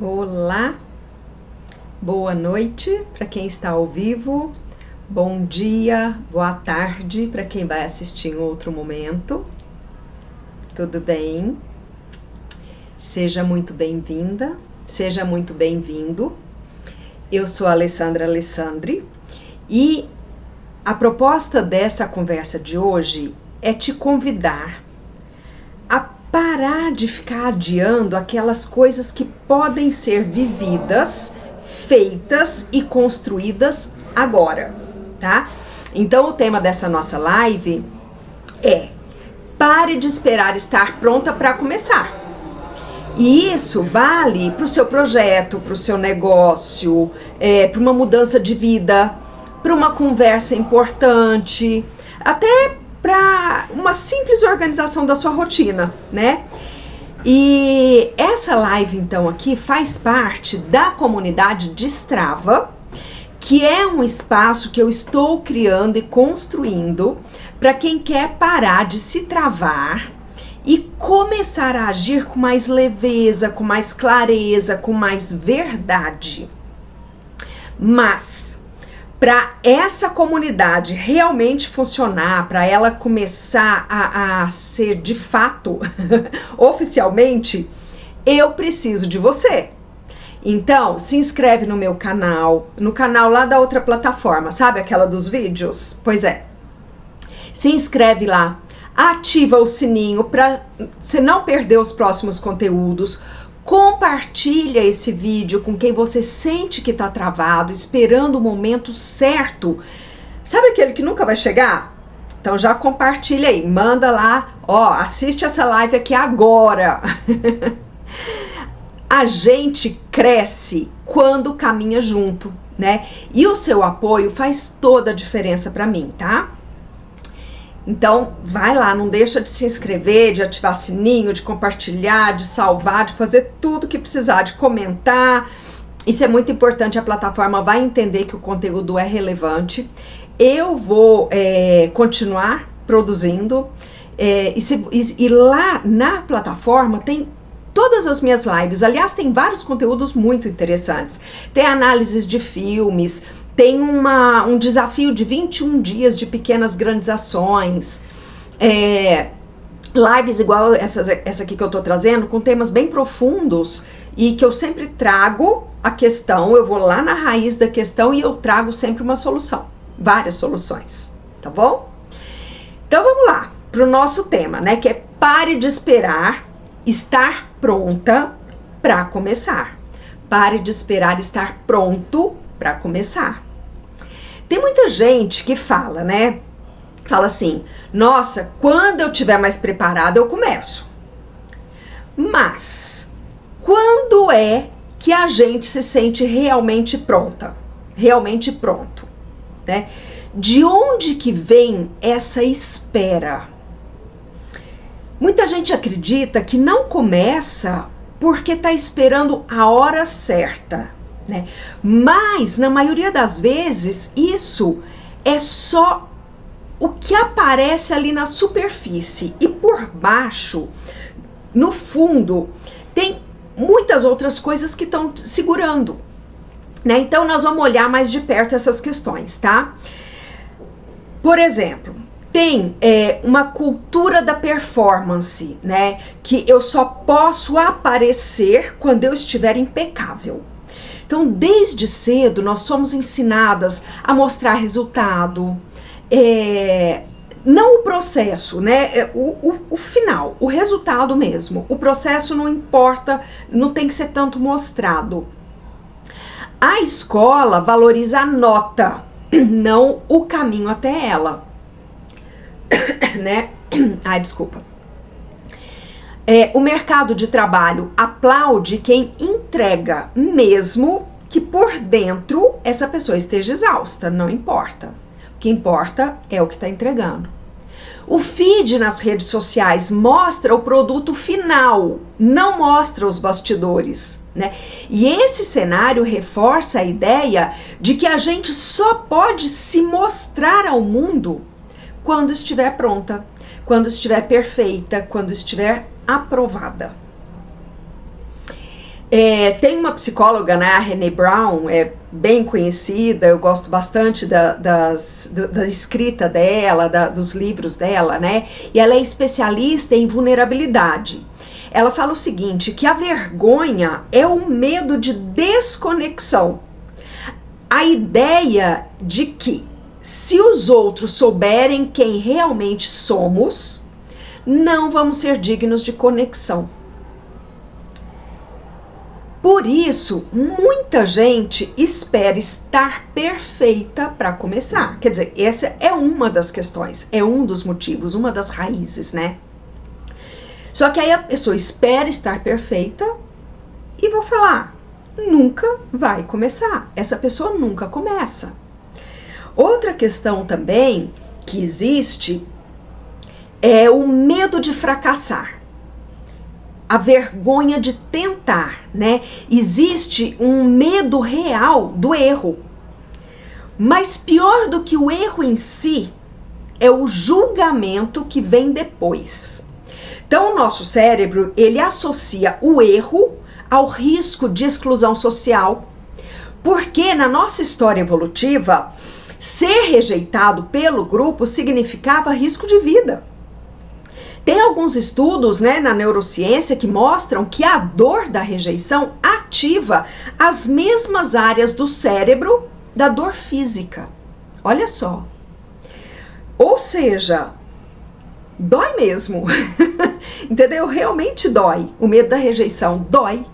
Olá, boa noite para quem está ao vivo, bom dia, boa tarde para quem vai assistir em outro momento. Tudo bem? Seja muito bem-vinda, seja muito bem-vindo. Eu sou a Alessandra Alessandri e a proposta dessa conversa de hoje é te convidar a parar de ficar adiando aquelas coisas que podem ser vividas, feitas e construídas agora, tá? Então o tema dessa nossa live é: pare de esperar estar pronta para começar. E isso vale para o seu projeto, para o seu negócio, para uma mudança de vida, para uma conversa importante, até para uma simples organização da sua rotina, né? E essa live, então, aqui faz parte da comunidade Destrava, que é um espaço que eu estou criando e construindo para quem quer parar de se travar e começar a agir com mais leveza, com mais clareza, com mais verdade. Mas para essa comunidade realmente funcionar, para ela começar a ser de fato, oficialmente, eu preciso de você. Então, se inscreve no meu canal, no canal lá da outra plataforma, sabe aquela dos vídeos? Pois é. Se inscreve lá, ativa o sininho para você não perder os próximos conteúdos. Compartilha esse vídeo com quem você sente que está travado, esperando o momento certo. Sabe aquele que nunca vai chegar? Então já compartilha aí, manda lá, assiste essa live aqui agora. A gente cresce quando caminha junto, né? E o seu apoio faz toda a diferença para mim, tá? Então, vai lá, não deixa de se inscrever, de ativar sininho, de compartilhar, de salvar, de fazer tudo que precisar, de comentar. Isso é muito importante, a plataforma vai entender que o conteúdo é relevante. Eu vou continuar produzindo e lá na plataforma tem todas as minhas lives. Aliás, tem vários conteúdos muito interessantes. Tem análises de filmes, tem um desafio de 21 dias de pequenas grandes ações, lives igual essa aqui que eu tô trazendo, com temas bem profundos e que eu sempre trago a questão, eu vou lá na raiz da questão e eu trago sempre uma solução, várias soluções, tá bom? Então vamos lá, pro nosso tema, né, que é pare de esperar estar pronta para começar. Pare de esperar estar pronto para começar. Tem muita gente que fala, né? Fala assim: nossa, quando eu estiver mais preparada eu começo. Mas quando é que a gente se sente realmente pronta? Realmente pronto, né? De onde que vem essa espera? Muita gente acredita que não começa porque está esperando a hora certa, né? Mas, na maioria das vezes, isso é só o que aparece ali na superfície. E por baixo, no fundo, tem muitas outras coisas que estão segurando, né? Então, nós vamos olhar mais de perto essas questões, tá? Por exemplo, tem uma cultura da performance, né? Que eu só posso aparecer quando eu estiver impecável. Então, desde cedo, nós somos ensinadas a mostrar resultado, não o processo, né? O final, o resultado mesmo. O processo não importa, não tem que ser tanto mostrado. A escola valoriza a nota, não o caminho até ela, né? Ai, desculpa. O mercado de trabalho aplaude quem entrega, mesmo que por dentro essa pessoa esteja exausta, não importa. O que importa é o que está entregando. O feed nas redes sociais mostra o produto final, não mostra os bastidores, né? E esse cenário reforça a ideia de que a gente só pode se mostrar ao mundo quando estiver pronta, quando estiver perfeita, quando estiver aprovada. Tem uma psicóloga, né, a Brené Brown, é bem conhecida, eu gosto bastante da escrita dela, dos livros dela, né, e ela é especialista em vulnerabilidade. Ela fala o seguinte, que a vergonha é o medo de desconexão. A ideia de que, se os outros souberem quem realmente somos, não vamos ser dignos de conexão. Por isso, muita gente espera estar perfeita para começar. Quer dizer, essa é uma das questões, é um dos motivos, uma das raízes, né? Só que aí a pessoa espera estar perfeita e vou falar, nunca vai começar. Essa pessoa nunca começa. Outra questão também que existe é o medo de fracassar. A vergonha de tentar, né? Existe um medo real do erro. Mas pior do que o erro em si, é o julgamento que vem depois. Então, o nosso cérebro, ele associa o erro ao risco de exclusão social, porque na nossa história evolutiva, ser rejeitado pelo grupo significava risco de vida. Tem alguns estudos, né, na neurociência que mostram que a dor da rejeição ativa as mesmas áreas do cérebro da dor física. Olha só. Ou seja, dói mesmo. Entendeu? Realmente dói. O medo da rejeição dói.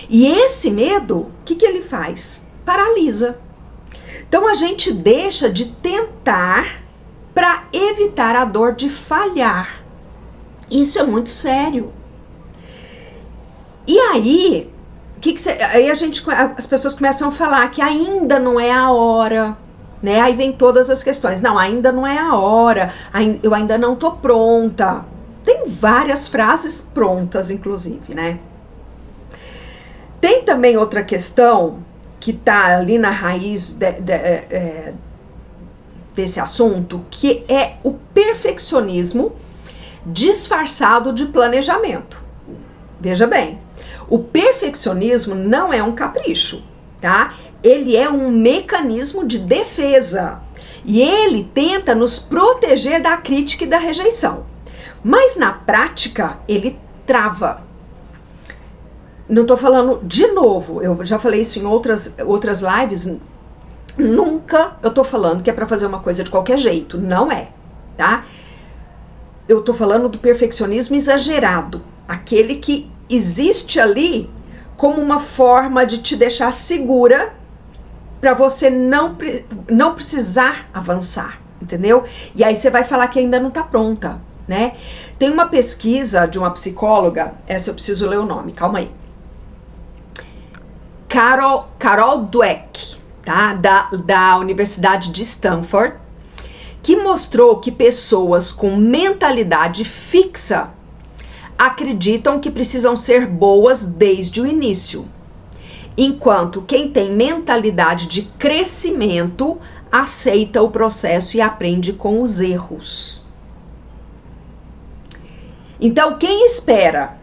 E esse medo, o que ele faz? Paralisa. Então a gente deixa de tentar para evitar a dor de falhar. Isso é muito sério. E aí, as pessoas começam a falar que ainda não é a hora, né? Aí vem todas as questões. Não, ainda não é a hora, eu ainda não tô pronta. Tem várias frases prontas, inclusive, né? Tem também outra questão que tá ali na raiz desse assunto, que é o perfeccionismo disfarçado de planejamento. Veja bem, o perfeccionismo não é um capricho, tá? Ele é um mecanismo de defesa e ele tenta nos proteger da crítica e da rejeição. Mas na prática, ele trava. Não tô falando de novo, eu já falei isso em outras lives. Nunca eu tô falando que é para fazer uma coisa de qualquer jeito, não é, tá? Eu tô falando do perfeccionismo exagerado, aquele que existe ali como uma forma de te deixar segura para você não precisar avançar, entendeu? E aí você vai falar que ainda não tá pronta, né? Tem uma pesquisa de uma psicóloga, essa eu preciso ler o nome, calma aí. Carol Dweck, tá? Da Universidade de Stanford, que mostrou que pessoas com mentalidade fixa acreditam que precisam ser boas desde o início, enquanto quem tem mentalidade de crescimento aceita o processo e aprende com os erros. Então, quem espera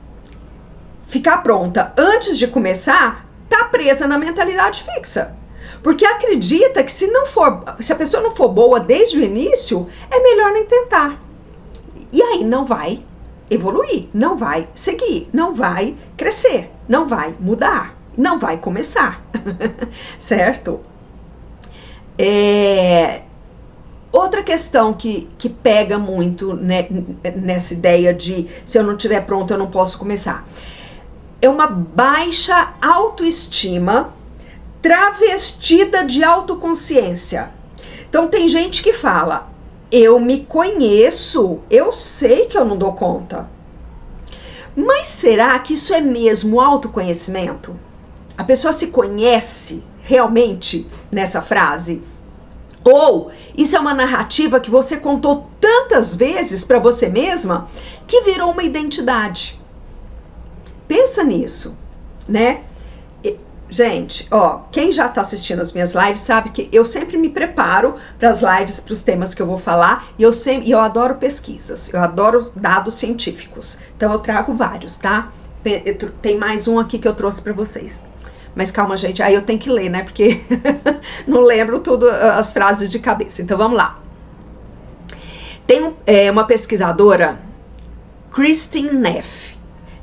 ficar pronta antes de começar, tá presa na mentalidade fixa. Porque acredita que se a pessoa não for boa desde o início, é melhor nem tentar. E aí não vai evoluir, não vai seguir, não vai crescer, não vai mudar, não vai começar. Certo? Outra questão que pega muito, né, nessa ideia de se eu não estiver pronto eu não posso começar. É uma baixa autoestima travestida de autoconsciência. Então tem gente que fala, eu me conheço, eu sei que eu não dou conta. Mas será que isso é mesmo autoconhecimento? A pessoa se conhece realmente nessa frase? Ou isso é uma narrativa que você contou tantas vezes para você mesma que virou uma identidade? Pensa nisso, né? Gente, ó, quem já tá assistindo as minhas lives sabe que eu sempre me preparo para as lives, para os temas que eu vou falar, e eu adoro pesquisas, eu adoro dados científicos, então eu trago vários, tá? tem mais um aqui que eu trouxe para vocês. Mas calma, gente, aí eu tenho que ler, né? Porque não lembro tudo, as frases de cabeça. Então vamos lá. Tem uma pesquisadora, Kristin Neff,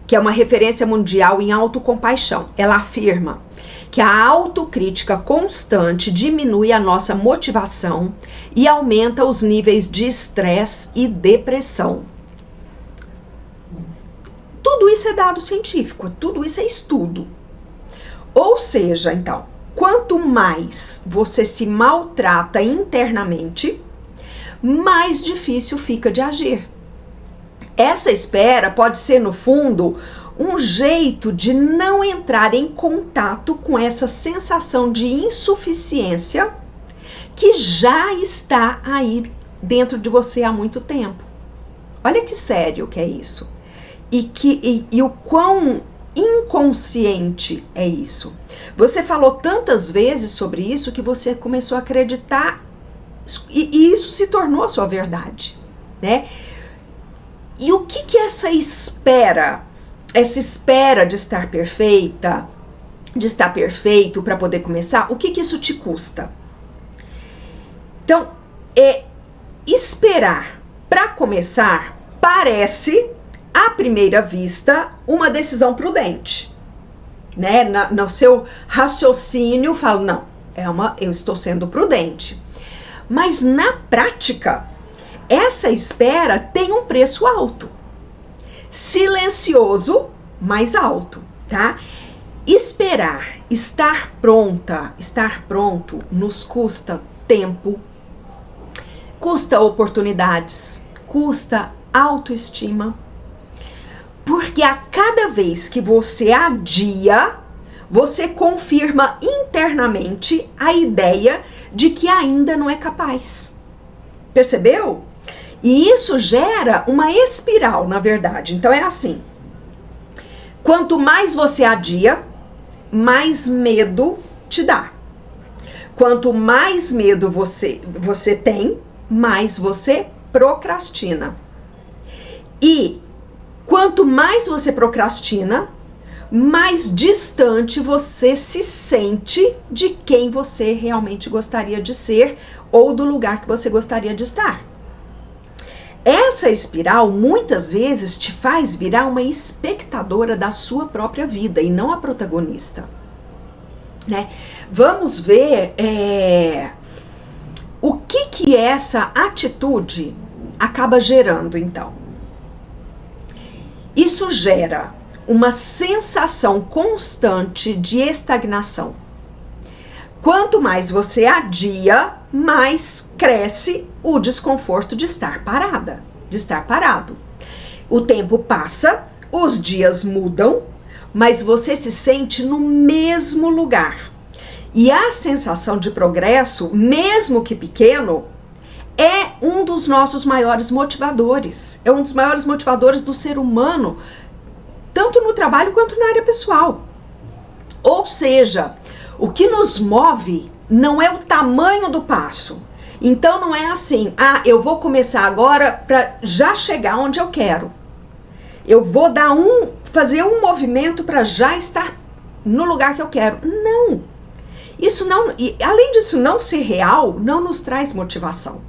que é uma referência mundial em autocompaixão. Ela afirma que a autocrítica constante diminui a nossa motivação e aumenta os níveis de estresse e depressão. Tudo isso é dado científico, tudo isso é estudo. Ou seja, então, quanto mais você se maltrata internamente, mais difícil fica de agir. Essa espera pode ser, no fundo, um jeito de não entrar em contato com essa sensação de insuficiência que já está aí dentro de você há muito tempo. Olha que sério que é isso. E o quão inconsciente é isso. Você falou tantas vezes sobre isso que você começou a acreditar e isso se tornou a sua verdade, né? E o que essa espera de estar perfeita, de estar perfeito para poder começar, o que isso te custa? Então, esperar para começar parece, à primeira vista, uma decisão prudente, né? No seu raciocínio, falo, não, eu estou sendo prudente. Mas na prática, essa espera tem um preço alto, silencioso, mas alto, tá? Esperar, estar pronto, nos custa tempo, custa oportunidades, custa autoestima, porque a cada vez que você adia, você confirma internamente a ideia de que ainda não é capaz. Percebeu? E isso gera uma espiral, na verdade. Então é assim: quanto mais você adia, mais medo te dá. Quanto mais medo você tem, mais você procrastina. E quanto mais você procrastina, mais distante você se sente de quem você realmente gostaria de ser ou do lugar que você gostaria de estar. Essa espiral muitas vezes te faz virar uma espectadora da sua própria vida e não a protagonista, né? Vamos ver o que essa atitude acaba gerando, então. Isso gera uma sensação constante de estagnação. Quanto mais você adia, mais cresce o desconforto de estar parada, de estar parado. O tempo passa, os dias mudam, mas você se sente no mesmo lugar. E a sensação de progresso, mesmo que pequeno, é um dos nossos maiores motivadores. É um dos maiores motivadores do ser humano, tanto no trabalho quanto na área pessoal. Ou seja, o que nos move não é o tamanho do passo. Então não é assim, eu vou começar agora para já chegar onde eu quero. Eu vou fazer um movimento para já estar no lugar que eu quero. Não. Isso não, e além disso não ser real, não nos traz motivação.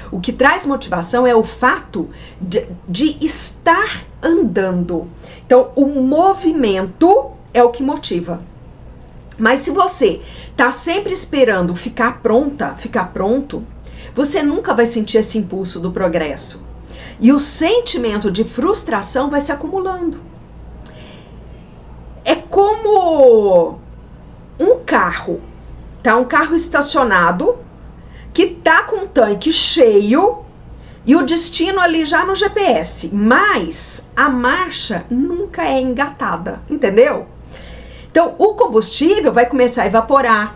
O que traz motivação é o fato de estar andando. Então, o movimento é o que motiva. Mas se você está sempre esperando ficar pronto, você nunca vai sentir esse impulso do progresso. E o sentimento de frustração vai se acumulando. É como um carro, tá? Um carro estacionado, que tá com o tanque cheio e o destino ali já no GPS, mas a marcha nunca é engatada, entendeu? Então o combustível vai começar a evaporar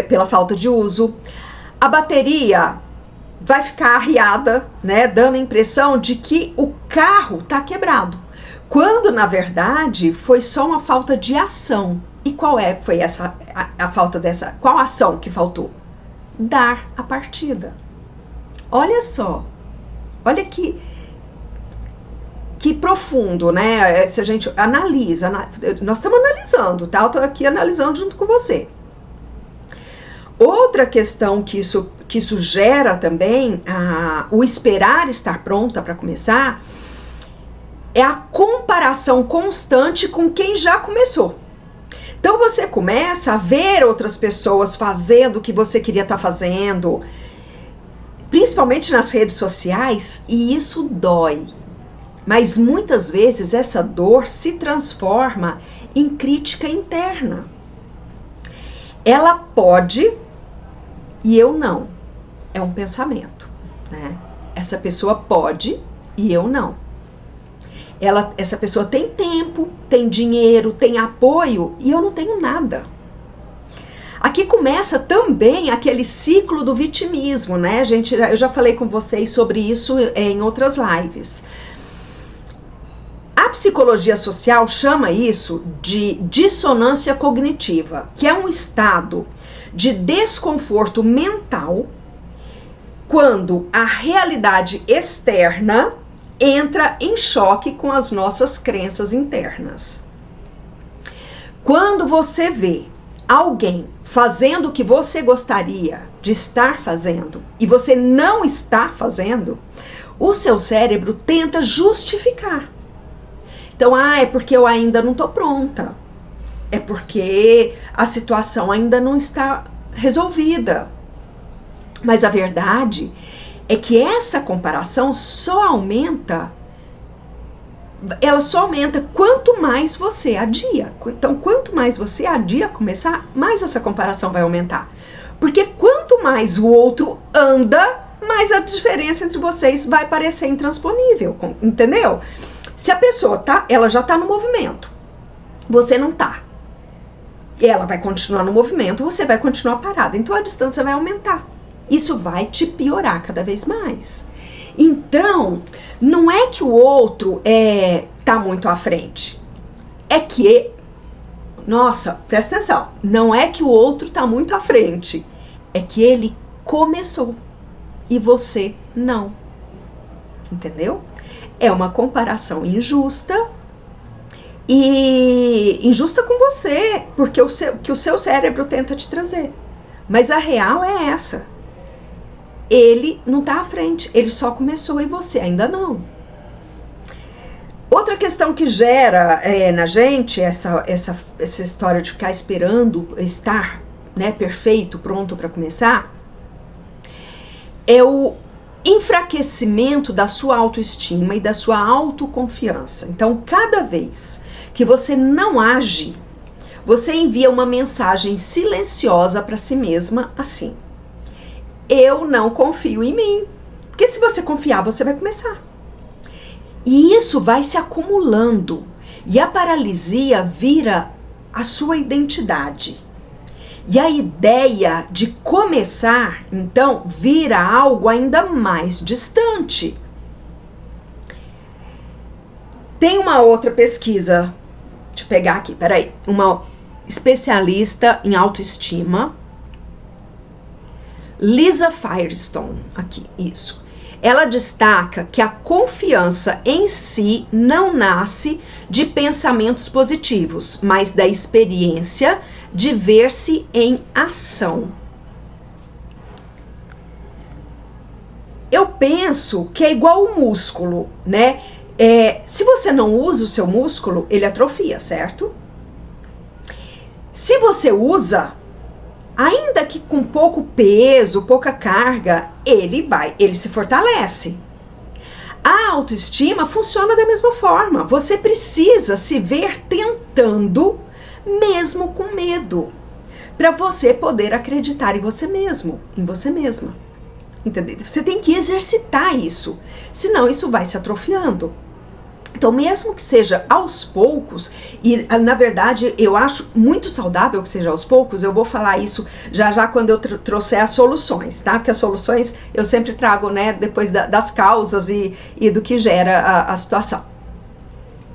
pela falta de uso, a bateria vai ficar arriada, né, dando a impressão de que o carro tá quebrado, quando na verdade foi só uma falta de ação. E foi a falta dessa? Qual ação que faltou? Dar a partida. Olha só, olha que que profundo, né? Se a gente analisa, nós estamos analisando, tá? Eu tô aqui analisando junto com você. Outra questão que isso gera também, o esperar estar pronta para começar, é a comparação constante com quem já começou. Então você começa a ver outras pessoas fazendo o que você queria estar fazendo, principalmente nas redes sociais, e isso dói. Mas muitas vezes essa dor se transforma em crítica interna. Ela pode e eu não. É um pensamento, né? Essa pessoa pode e eu não. Essa pessoa tem tempo, tem dinheiro, tem apoio e eu não tenho nada. Aqui começa também aquele ciclo do vitimismo, né, gente? Eu já falei com vocês sobre isso em outras lives. A psicologia social chama isso de dissonância cognitiva, que é um estado de desconforto mental quando a realidade externa entra em choque com as nossas crenças internas. Quando você vê alguém fazendo o que você gostaria de estar fazendo e você não está fazendo, o seu cérebro tenta justificar. Então, é porque eu ainda não estou pronta. É porque a situação ainda não está resolvida. Mas a verdade é que essa comparação só aumenta, ela só aumenta quanto mais você adia. Então, quanto mais você adia começar, mais essa comparação vai aumentar. Porque quanto mais o outro anda, mais a diferença entre vocês vai parecer intransponível, entendeu? Se a pessoa ela já tá no movimento, você não tá. Ela vai continuar no movimento, você vai continuar parada. Então, a distância vai aumentar. Isso vai te piorar cada vez mais. Então, não é que o outro tá muito à frente. É que, nossa, presta atenção, não é que o outro tá muito à frente. É que ele começou e você não. Entendeu? É uma comparação injusta e injusta com você, porque que o seu cérebro tenta te trazer. Mas a real é essa. Ele não está à frente, ele só começou e você ainda não. Outra questão que gera na gente essa história de ficar esperando estar, né, perfeito, pronto para começar, é o enfraquecimento da sua autoestima e da sua autoconfiança. Então, cada vez que você não age, você envia uma mensagem silenciosa para si mesma assim: eu não confio em mim. Porque se você confiar, você vai começar. E isso vai se acumulando. E a paralisia vira a sua identidade. E a ideia de começar, então, vira algo ainda mais distante. Tem uma outra pesquisa, deixa eu pegar aqui, peraí. Uma especialista em autoestima, Lisa Firestone, aqui, isso. Ela destaca que a confiança em si não nasce de pensamentos positivos, mas da experiência de ver-se em ação. Eu penso que é igual o músculo, né? Se você não usa o seu músculo, ele atrofia, certo? Se você usa, ainda que com pouco peso, pouca carga, ele se fortalece. A autoestima funciona da mesma forma. Você precisa se ver tentando, mesmo com medo, para você poder acreditar em você mesmo, em você mesma. Entendeu? Você tem que exercitar isso, senão isso vai se atrofiando. Então, mesmo que seja aos poucos, e na verdade eu acho muito saudável que seja aos poucos, eu vou falar isso já quando eu trouxer as soluções, tá? Porque as soluções eu sempre trago, né, depois das causas e do que gera a situação.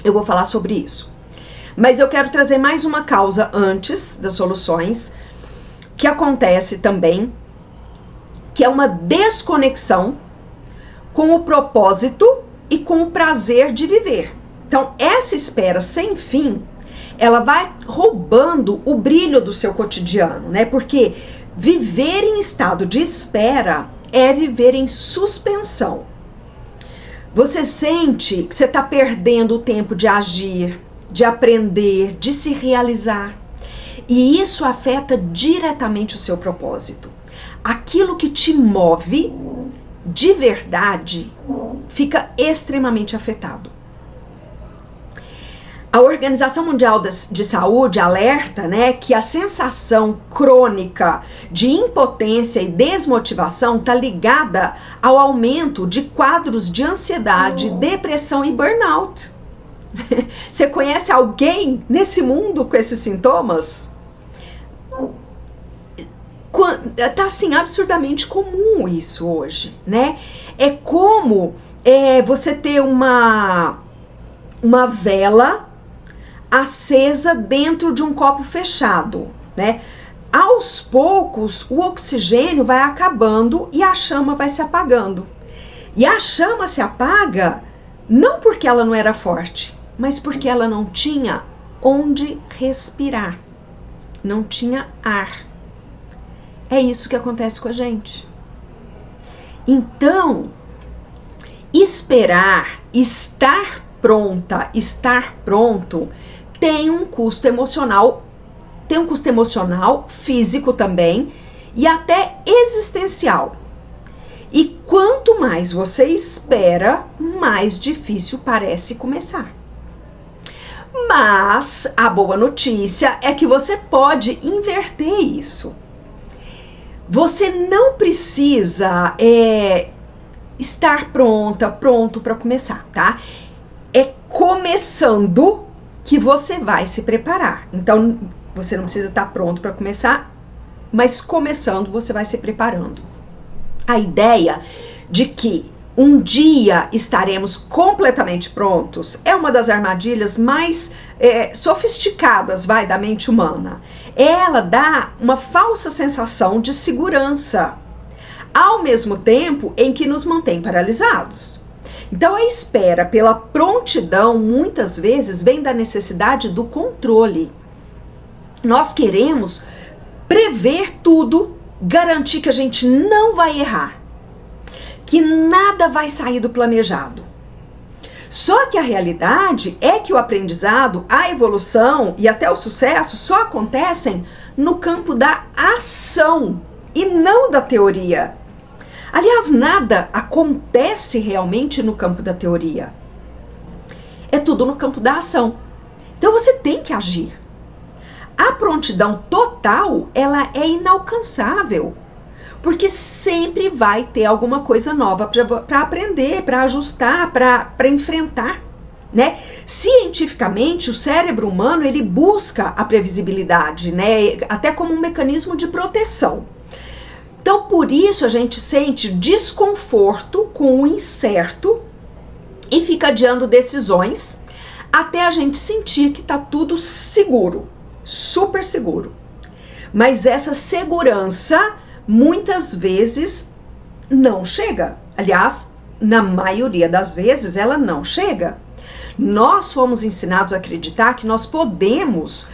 Eu vou falar sobre isso. Mas eu quero trazer mais uma causa antes das soluções, que acontece também, que é uma desconexão com o propósito e com o prazer de viver. Então, essa espera sem fim, ela vai roubando o brilho do seu cotidiano, né? Porque viver em estado de espera é viver em suspensão. Você sente que você está perdendo o tempo de agir, de aprender, de se realizar. E isso afeta diretamente o seu propósito. Aquilo que te move de verdade fica extremamente afetado. A Organização Mundial de Saúde alerta, né, que a sensação crônica de impotência e desmotivação está ligada ao aumento de quadros de ansiedade, depressão e burnout. Você conhece alguém nesse mundo com esses sintomas? Tá assim, absurdamente comum isso hoje, né? É como você ter uma vela acesa dentro de um copo fechado, né? Aos poucos, o oxigênio vai acabando e a chama vai se apagando. E a chama se apaga não porque ela não era forte, mas porque ela não tinha onde respirar. Não tinha ar. É isso que acontece com a gente. Então, esperar, estar pronta, estar pronto, tem um custo emocional, físico também, e até existencial. E quanto mais você espera, mais difícil parece começar. Mas a boa notícia é que você pode inverter isso. Você não precisa estar pronto para começar, tá? É começando que você vai se preparar. Então, você não precisa estar pronto para começar, mas começando você vai se preparando. A ideia de que um dia estaremos completamente prontos é uma das armadilhas mais sofisticadas, da mente humana. Ela dá uma falsa sensação de segurança, ao mesmo tempo em que nos mantém paralisados. Então, a espera pela prontidão muitas vezes vem da necessidade do controle. Nós queremos prever tudo, garantir que a gente não vai errar, que nada vai sair do planejado. Só que a realidade é que o aprendizado, a evolução e até o sucesso só acontecem no campo da ação e não da teoria. Aliás, nada acontece realmente no campo da teoria. É tudo no campo da ação. Então você tem que agir. A prontidão total, ela é inalcançável. Porque sempre vai ter alguma coisa nova para aprender, para ajustar, para enfrentar, né? Cientificamente, o cérebro humano, ele busca a previsibilidade, né? Até como um mecanismo de proteção. Então, por isso a gente sente desconforto com o incerto e fica adiando decisões até a gente sentir que tá tudo seguro, super seguro. Mas essa segurança muitas vezes não chega. Aliás, na maioria das vezes ela não chega. Nós fomos ensinados a acreditar que nós podemos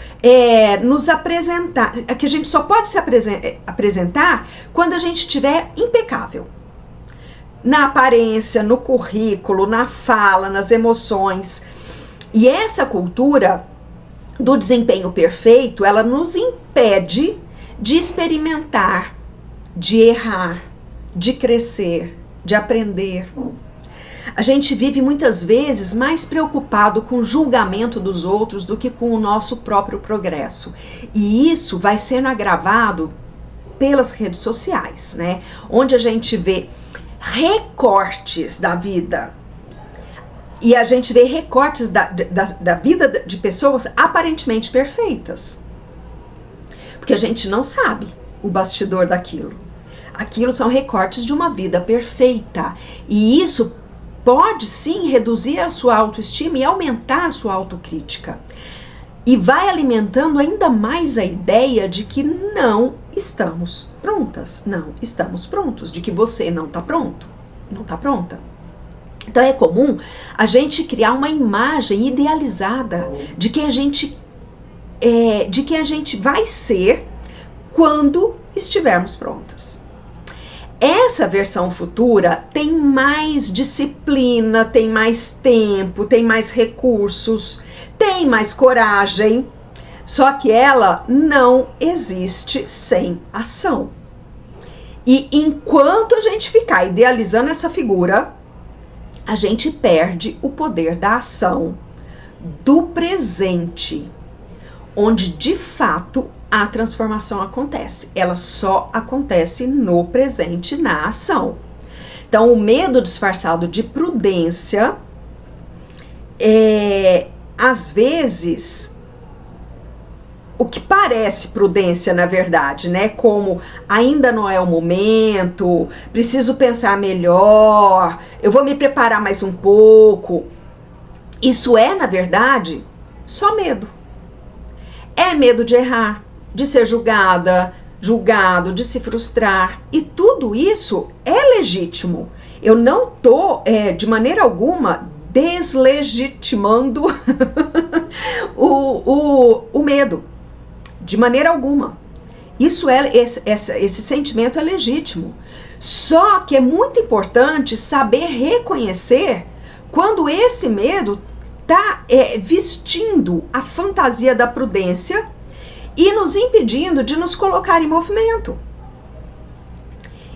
nos apresentar, que a gente só pode se apresentar quando a gente estiver impecável. Na aparência, no currículo, na fala, nas emoções. E essa cultura do desempenho perfeito, ela nos impede de experimentar, de errar, de crescer, de aprender. A gente vive muitas vezes mais preocupado com o julgamento dos outros do que com o nosso próprio progresso. E isso vai sendo agravado pelas redes sociais, né? Onde a gente vê recortes da vida. E a gente vê recortes da vida de pessoas aparentemente perfeitas. Porque a gente não sabe o bastidor daquilo. Aquilo são recortes de uma vida perfeita. E isso pode sim reduzir a sua autoestima e aumentar a sua autocrítica. E vai alimentando ainda mais a ideia de que não estamos prontas. Não estamos prontos. De que você não está pronto. Não está pronta. Então é comum a gente criar uma imagem idealizada de quem a gente vai ser quando estivermos prontas. Essa versão futura tem mais disciplina, tem mais tempo, tem mais recursos, tem mais coragem, só que ela não existe sem ação. E enquanto a gente ficar idealizando essa figura, a gente perde o poder da ação, do presente, onde de fato a transformação acontece. Ela só acontece no presente, na ação. Então, o medo disfarçado de prudência, às vezes, o que parece prudência, na verdade, né? Como ainda não é o momento, preciso pensar melhor, eu vou me preparar mais um pouco. Isso é, na verdade, só medo. É medo de errar, de ser julgado, de se frustrar. E tudo isso é legítimo. Eu não tô, de maneira alguma, deslegitimando o medo. De maneira alguma. Esse sentimento é legítimo. Só que é muito importante saber reconhecer quando esse medo está vestindo a fantasia da prudência e nos impedindo de nos colocar em movimento.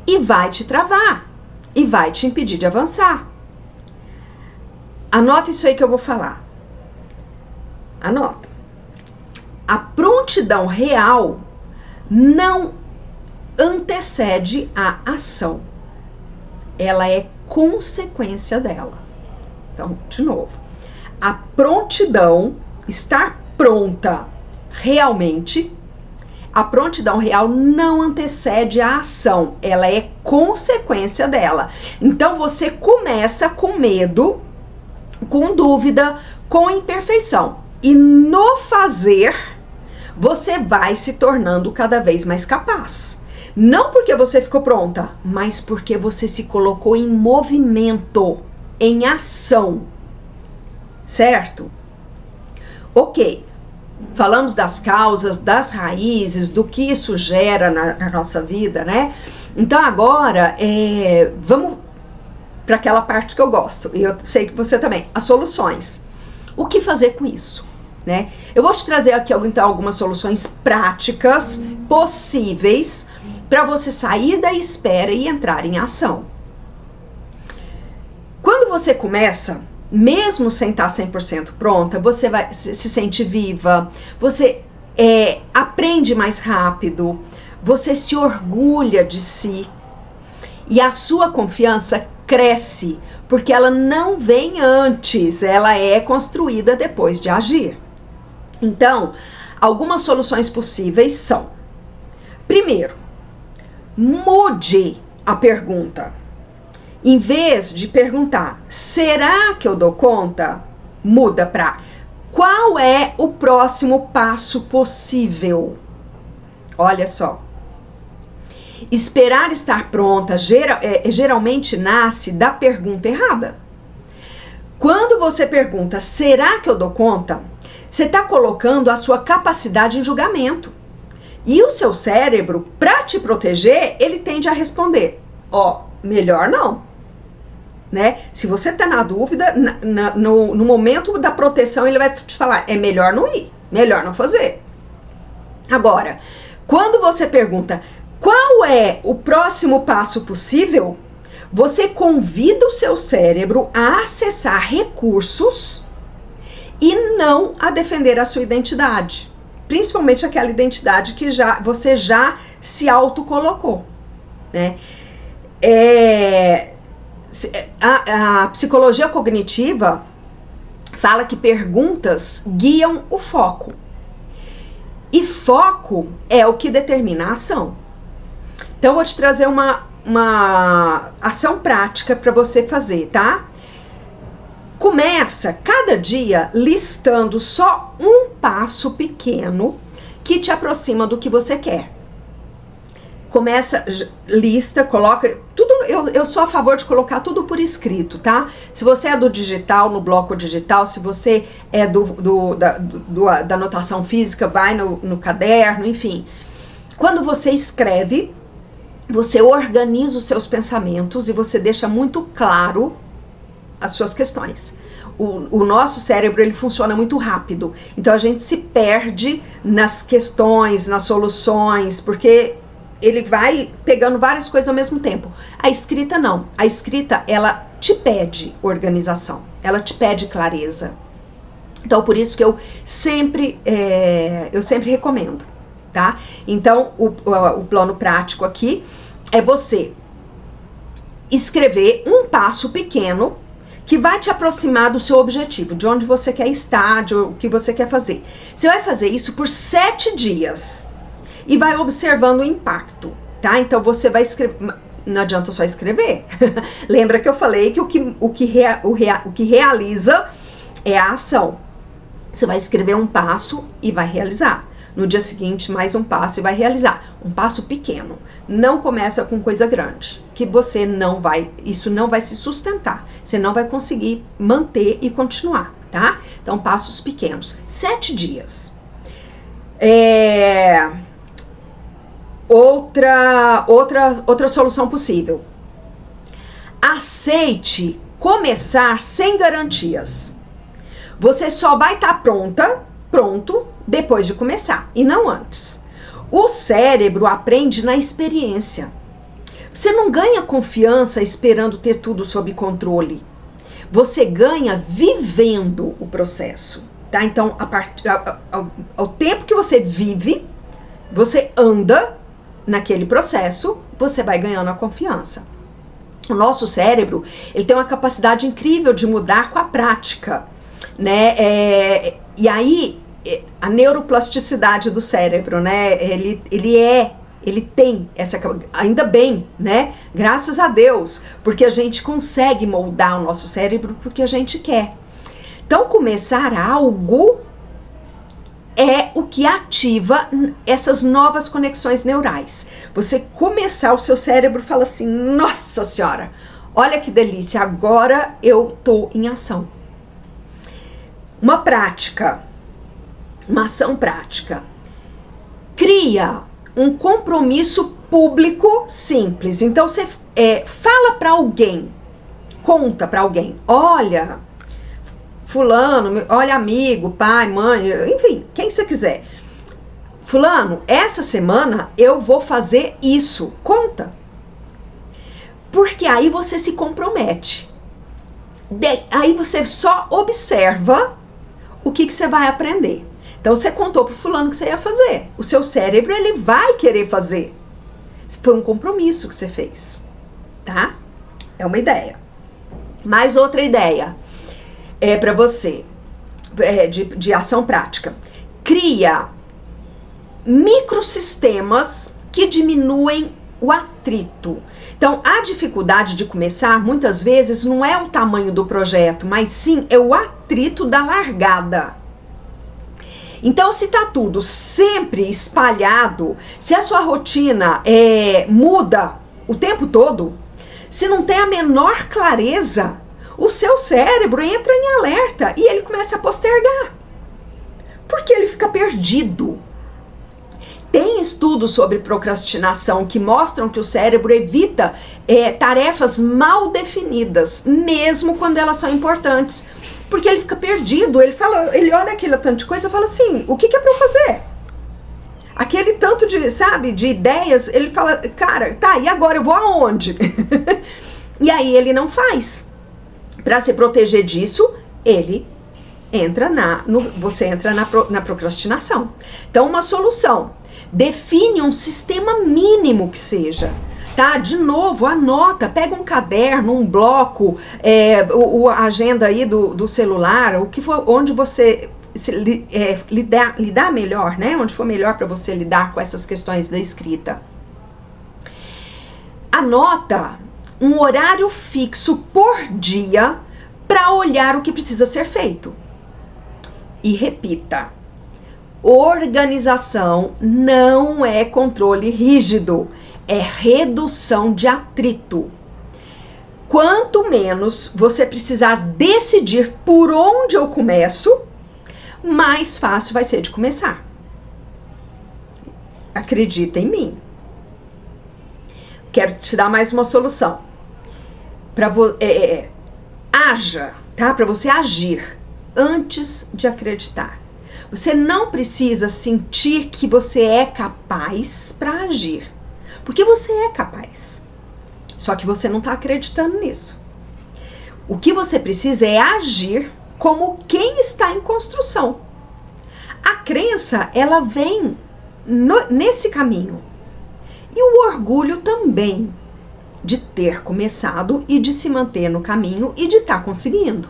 E vai te travar. E vai te impedir de avançar. Anota isso aí que eu vou falar. Anota. A prontidão real não antecede a ação. Ela é consequência dela. Então, de novo. A prontidão, estar pronta realmente, a prontidão real não antecede a ação. Ela é consequência dela. Então, você começa com medo, com dúvida, com imperfeição. E no fazer, você vai se tornando cada vez mais capaz. Não porque você ficou pronta, mas porque você se colocou em movimento, em ação. Certo? Ok. Falamos das causas, das raízes, do que isso gera na nossa vida, né? Então agora, vamos para aquela parte que eu gosto. E eu sei que você também. As soluções. O que fazer com isso? Né? Eu vou te trazer aqui então algumas soluções práticas, possíveis, para você sair da espera e entrar em ação. Quando você começa, mesmo sem estar 100% pronta, você se sente viva, você aprende mais rápido, você se orgulha de si e a sua confiança cresce, porque ela não vem antes, ela é construída depois de agir. Então, algumas soluções possíveis são: primeiro, mude a pergunta. Em vez de perguntar, será que eu dou conta? Muda para, qual é o próximo passo possível? Olha só. Esperar estar pronta geralmente nasce da pergunta errada. Quando você pergunta, será que eu dou conta? Você está colocando a sua capacidade em julgamento. E o seu cérebro, para te proteger, ele tende a responder, melhor não. Né? Se você está na dúvida, no momento da proteção, ele vai te falar, é melhor não ir, melhor não fazer. Agora, quando você pergunta, qual é o próximo passo possível? Você convida o seu cérebro a acessar recursos e não a defender a sua identidade. Principalmente aquela identidade que você já se autocolocou. Né? A psicologia cognitiva fala que perguntas guiam o foco. E foco é o que determina a ação. Então, eu vou te trazer uma ação prática para você fazer, tá? Começa cada dia listando só um passo pequeno que te aproxima do que você quer. Começa, lista, coloca tudo. eu sou a favor de colocar tudo por escrito, tá? Se você é do digital, no bloco digital, se você é da anotação física, vai no caderno, enfim. Quando você escreve, você organiza os seus pensamentos e você deixa muito claro as suas questões. O nosso cérebro, ele funciona muito rápido, então a gente se perde nas questões, nas soluções, porque ele vai pegando várias coisas ao mesmo tempo. A escrita não. A escrita, ela te pede organização, ela te pede clareza. Então, por isso que eu sempre recomendo, tá? Então, o plano prático aqui é você escrever um passo pequeno que vai te aproximar do seu objetivo, de onde você quer estar, de o que você quer fazer. Você vai fazer isso por 7 dias. E vai observando o impacto, tá? Então você vai escrever, não adianta só escrever. Lembra que eu falei que o que realiza é a ação. Você vai escrever um passo e vai realizar. No dia seguinte, mais um passo e vai realizar. Um passo pequeno. Não começa com coisa grande, que isso não vai se sustentar. Você não vai conseguir manter e continuar, tá? Então, passos pequenos. 7 dias. Outra solução possível. Aceite começar sem garantias. Você só vai estar pronto depois de começar e não antes. O cérebro aprende na experiência. Você não ganha confiança esperando ter tudo sob controle. Você ganha vivendo o processo, tá? Então, ao tempo que você vive, você anda naquele processo, você vai ganhando a confiança. O nosso cérebro, ele tem uma capacidade incrível de mudar com a prática, né? E aí, a neuroplasticidade do cérebro, né? Ele tem essa, ainda bem, né? Graças a Deus, porque a gente consegue moldar o nosso cérebro porque a gente quer. Então, começar algo é o que ativa essas novas conexões neurais. Você começar, o seu cérebro fala assim, nossa senhora, olha que delícia, agora eu tô em ação. Uma ação prática. Cria um compromisso público simples. Então você fala para alguém, conta para alguém, olha, fulano, olha, amigo, pai, mãe, enfim, quem você quiser. Fulano, essa semana eu vou fazer isso. Conta. Porque aí você se compromete. Aí você só observa o que você vai aprender. Então você contou pro fulano que você ia fazer. O seu cérebro, ele vai querer fazer. Foi um compromisso que você fez, tá? É uma ideia. Mais outra ideia para você, de ação prática. Cria microsistemas que diminuem o atrito. Então, a dificuldade de começar, muitas vezes, não é o tamanho do projeto, mas sim é o atrito da largada. Então, se tá tudo sempre espalhado, se a sua rotina muda o tempo todo, se não tem a menor clareza, o seu cérebro entra em alerta e ele começa a postergar. Porque ele fica perdido. Tem estudos sobre procrastinação que mostram que o cérebro evita tarefas mal definidas, mesmo quando elas são importantes. Porque ele fica perdido, ele olha aquele tanto de coisa e fala assim, o que é pra eu fazer? Aquele tanto de ideias, ele fala, cara, tá, e agora eu vou aonde? E aí ele não faz. Para se proteger disso, você entra na procrastinação. Então, uma solução. Define um sistema mínimo que seja, tá? De novo, anota, pega um caderno, um bloco, a agenda aí do celular, o que for, onde você lidar melhor, né? Onde for melhor para você lidar com essas questões da escrita. Anota um horário fixo por dia para olhar o que precisa ser feito. E repita. Organização não é controle rígido, é redução de atrito. Quanto menos você precisar decidir por onde eu começo, mais fácil vai ser de começar. Acredita em mim. Quero te dar mais uma solução. Haja, tá? Para você agir antes de acreditar. Você não precisa sentir que você é capaz para agir, porque você é capaz. Só que você não está acreditando nisso. O que você precisa é agir como quem está em construção. A crença, ela vem nesse caminho. E o orgulho também, de ter começado e de se manter no caminho e de estar conseguindo.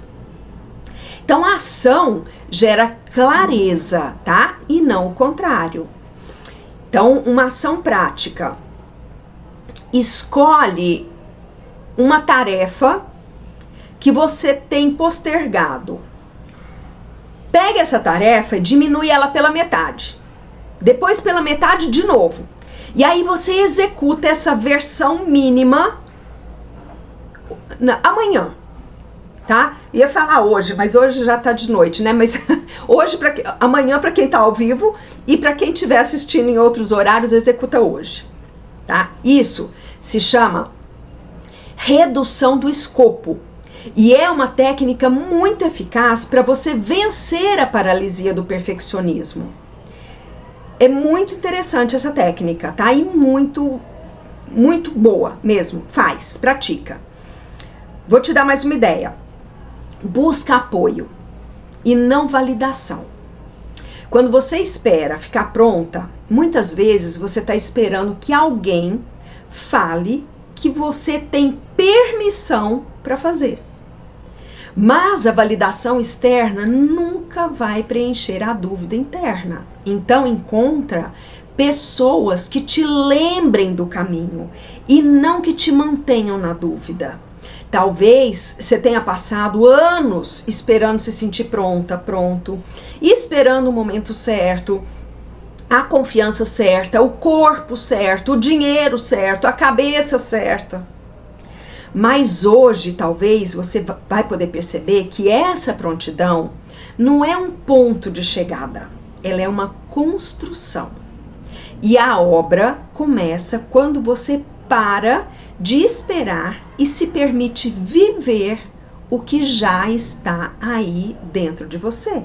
Então, a ação gera clareza, tá? E não o contrário. Então, uma ação prática. Escolhe uma tarefa que você tem postergado. Pega essa tarefa e diminui ela pela metade. Depois pela metade de novo. E aí você executa essa versão mínima amanhã, tá? Ia falar hoje, mas hoje já tá de noite, né? Mas hoje, amanhã para quem tá ao vivo e para quem estiver assistindo em outros horários, executa hoje, tá? Isso se chama redução do escopo. E é uma técnica muito eficaz para você vencer a paralisia do perfeccionismo. É muito interessante essa técnica, tá? E muito boa mesmo. Faz, pratica. Vou te dar mais uma ideia. Busca apoio e não validação. Quando você espera ficar pronta, muitas vezes você está esperando que alguém fale que você tem permissão para fazer. Mas a validação externa nunca vai preencher a dúvida interna. Então encontra pessoas que te lembrem do caminho e não que te mantenham na dúvida. Talvez você tenha passado anos esperando se sentir pronto, esperando o momento certo, a confiança certa, o corpo certo, o dinheiro certo, a cabeça certa. Mas hoje, talvez, você vai poder perceber que essa prontidão não é um ponto de chegada, ela é uma construção. E a obra começa quando você para de esperar e se permite viver o que já está aí dentro de você.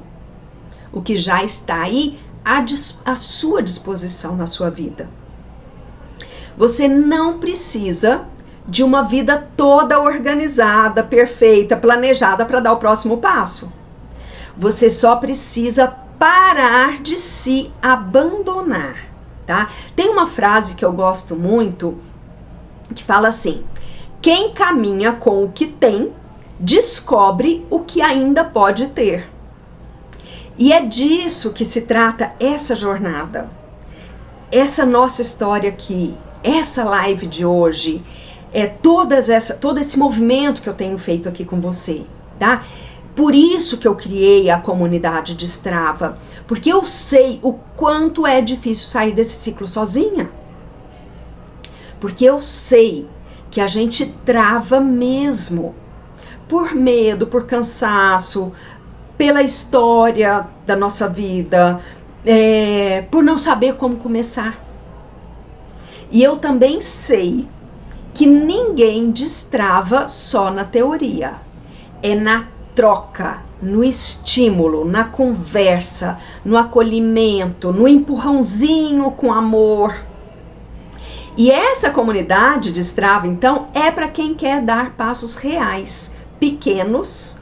O que já está aí à sua disposição na sua vida. Você não precisa de uma vida toda organizada, perfeita, planejada para dar o próximo passo. Você só precisa parar de se abandonar, tá? Tem uma frase que eu gosto muito que fala assim: quem caminha com o que tem, descobre o que ainda pode ter. E é disso que se trata essa jornada, essa nossa história aqui, essa live de hoje, todo esse movimento que eu tenho feito aqui com você, tá? Por isso que eu criei a comunidade Destrava, porque eu sei o quanto é difícil sair desse ciclo sozinha. Porque eu sei que a gente trava mesmo, por medo, por cansaço, pela história da nossa vida, por não saber como começar. E eu também sei que ninguém destrava só na teoria, é na troca, no estímulo, na conversa, no acolhimento, no empurrãozinho com amor. E essa comunidade Destrava, então, é para quem quer dar passos reais, pequenos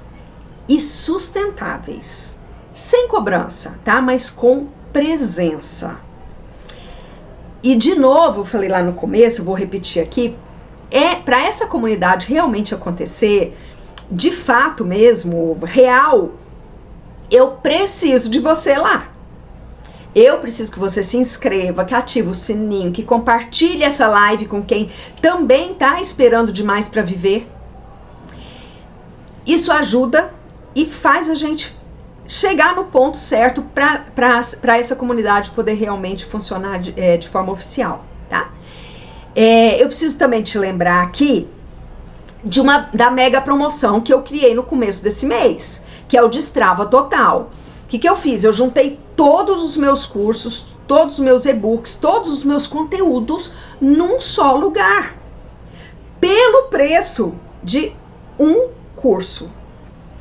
e sustentáveis, sem cobrança, tá? Mas com presença. E de novo, eu falei lá no começo, eu vou repetir aqui, para essa comunidade realmente acontecer, de fato mesmo, real, eu preciso de você lá. Eu preciso que você se inscreva, que ative o sininho, que compartilhe essa live com quem também está esperando demais para viver. Isso ajuda e faz a gente chegar no ponto certo para essa comunidade poder realmente funcionar de forma oficial, tá? Eu preciso também te lembrar aqui da mega promoção que eu criei no começo desse mês, que é o Destrava Total. O que eu fiz? Eu juntei todos os meus cursos, todos os meus e-books, todos os meus conteúdos num só lugar, pelo preço de um curso.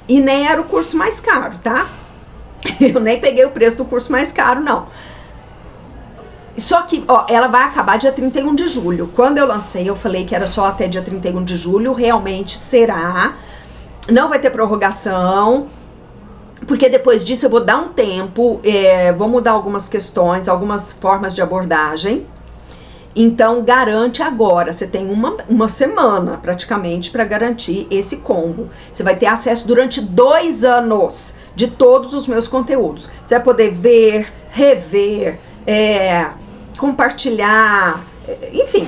E nem era o curso mais caro, tá? Eu nem peguei o preço do curso mais caro, não. Só que, ó, ela vai acabar dia 31 de julho. Quando eu lancei, eu falei que era só até dia 31 de julho. Realmente será. Não vai ter prorrogação. Porque depois disso eu vou dar um tempo. Vou mudar algumas questões, algumas formas de abordagem. Então, garante agora. Você tem uma semana, praticamente, para garantir esse combo. Você vai ter acesso durante 2 anos de todos os meus conteúdos. Você vai poder ver, rever, compartilhar, enfim.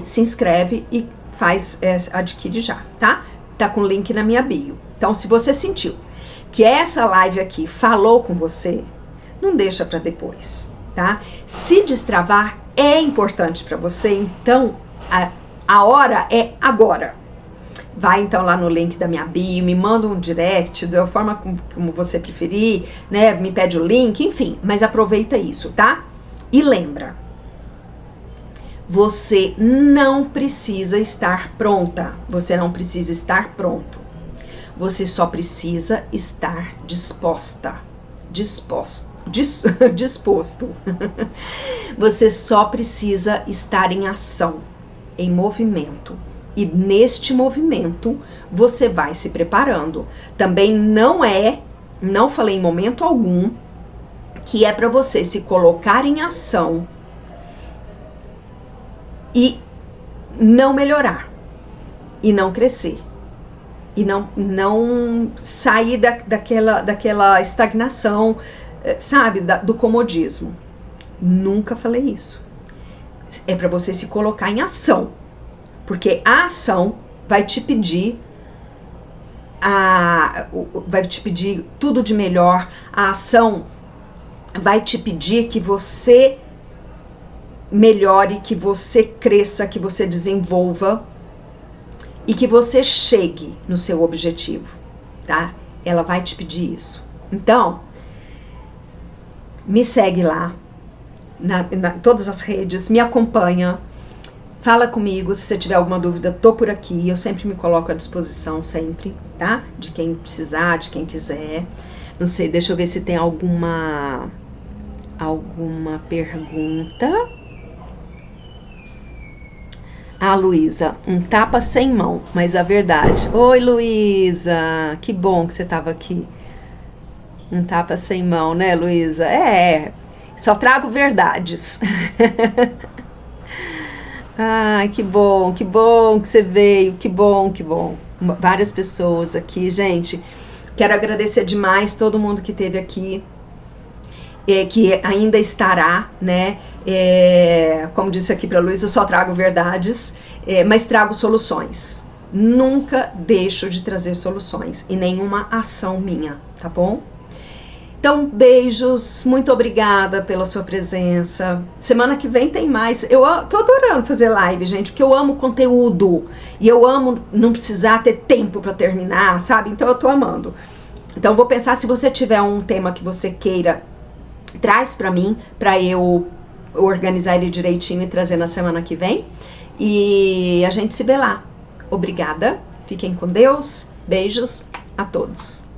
Se inscreve e adquire já, tá? Tá com o link na minha bio. Então, se você sentiu que essa live aqui falou com você, não deixa para depois, tá? Se destravar é importante para você, então a hora é agora. Vai então lá no link da minha bio, me manda um direct, da forma como você preferir, né? Me pede o link, enfim, mas aproveita isso, tá? E lembra, você não precisa estar pronta, você não precisa estar pronto. Você só precisa estar disposto. Você só precisa estar em ação, em movimento. E neste movimento, você vai se preparando. Também não falei em momento algum, que é para você se colocar em ação e não melhorar, e não crescer, e não sair daquela estagnação, sabe, do comodismo. Nunca falei isso. É para você se colocar em ação, porque a ação vai te pedir tudo de melhor. A ação vai te pedir que você melhore, que você cresça, que você desenvolva e que você chegue no seu objetivo, tá? Ela vai te pedir isso. Então, me segue lá, na todas as redes, me acompanha, fala comigo, se você tiver alguma dúvida, tô por aqui, eu sempre me coloco à disposição, sempre, tá? De quem precisar, de quem quiser. Não sei, deixa eu ver se tem alguma pergunta. Ah, Luísa, um tapa sem mão, mas a verdade. Oi, Luísa, que bom que você estava aqui. Um tapa sem mão, né, Luísa? Só trago verdades. Ai, que bom que você veio, que bom. Várias pessoas aqui, gente. Quero agradecer demais todo mundo que esteve aqui, que ainda estará, né? Como disse aqui para Luísa, eu só trago verdades, mas trago soluções. Nunca deixo de trazer soluções e nenhuma ação minha, tá bom? Então, beijos, muito obrigada pela sua presença. Semana que vem tem mais. Eu tô adorando fazer live, gente, porque eu amo conteúdo e eu amo não precisar ter tempo para terminar, sabe? Então eu tô amando. Então vou pensar, se você tiver um tema que você queira, traz para mim, para eu organizar ele direitinho e trazer na semana que vem. E a gente se vê lá. Obrigada, fiquem com Deus, beijos a todos.